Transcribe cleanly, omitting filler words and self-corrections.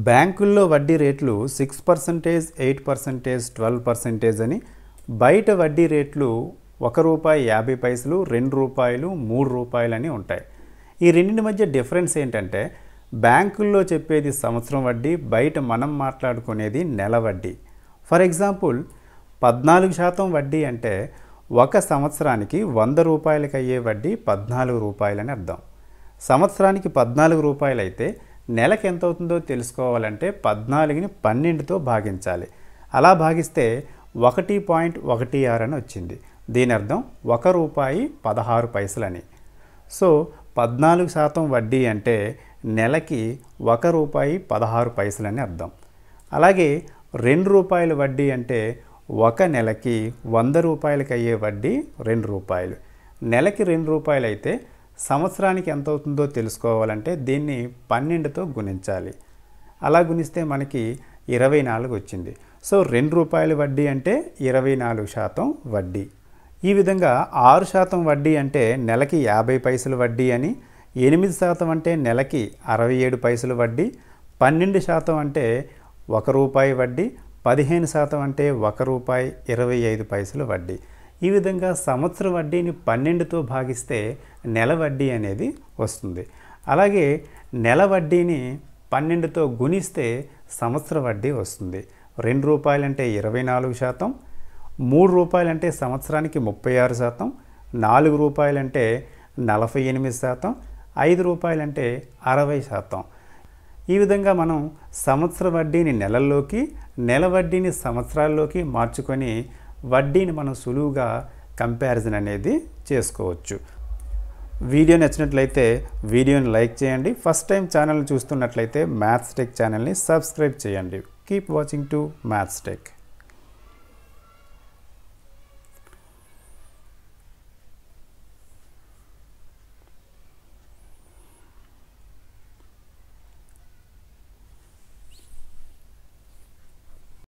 బ్యాంకుల్లో వడ్డీ రేట్లు 6%, 8%, 12% అని, బయట వడ్డీ రేట్లు ₹1.50, ₹2, ₹3 అని ఉంటాయి. ఈ రెండింటి మధ్య డిఫరెన్స్ ఏంటంటే బ్యాంకుల్లో చెప్పేది సంవత్సరం వడ్డీ, బయట మనం మాట్లాడుకునేది నెల వడ్డీ. ఫర్ ఎగ్జాంపుల్ 14% వడ్డీ అంటే ఒక సంవత్సరానికి ₹100 అయ్యే వడ్డీ ₹14 అని అర్థం. సంవత్సరానికి ₹14 అయితే నెలకు ఎంత అవుతుందో తెలుసుకోవాలంటే 14ని 12తో భాగించాలి. అలా భాగిస్తే 1.16 అని వచ్చింది. దీని అర్థం ₹1.16 అని. సో 14% వడ్డీ అంటే నెలకి ₹1.16 అని అర్థం. అలాగే ₹2 వడ్డీ అంటే ఒక నెలకి ₹100 అయ్యే వడ్డీ ₹2. నెలకి ₹2 అయితే సంవత్సరానికి ఎంత అవుతుందో తెలుసుకోవాలంటే దీన్ని 12తో గుణించాలి. అలా గుణిస్తే మనకి 24 వచ్చింది. సో ₹2 వడ్డీ అంటే 24% వడ్డీ. ఈ విధంగా 6% వడ్డీ అంటే నెలకి 50 పైసలు వడ్డీ అని, 8% అంటే నెలకి 67 పైసలు వడ్డీ, 12% అంటే ₹1 వడ్డీ, 15% అంటే ₹1.25 వడ్డీ. ఈ విధంగా సంవత్సర వడ్డీని 12తో భాగిస్తే నెల వడ్డీ అనేది వస్తుంది. అలాగే నెల వడ్డీని 12తో గుణిస్తే సంవత్సర వడ్డీ వస్తుంది. ₹2 అంటే 24%, ₹3 అంటే సంవత్సరానికి 36%, ₹4 అంటే 48%, ₹5 అంటే 60%. ఈ విధంగా మనం సంవత్సర వడ్డీని నెలల్లోకి, నెల వడ్డీని సంవత్సరాల్లోకి మార్చుకొని వడ్డీని మనం సులువుగా కంపారిజన్ అనేది చేసుకోవచ్చు. వీడియో నచ్చినట్లయితే వీడియోని లైక్ చేయండి. ఫస్ట్ టైం ఛానల్ని చూస్తున్నట్లయితే మ్యాథ్స్ టెక్ ఛానల్ని సబ్స్క్రైబ్ చేయండి. Keep watching to maths tech.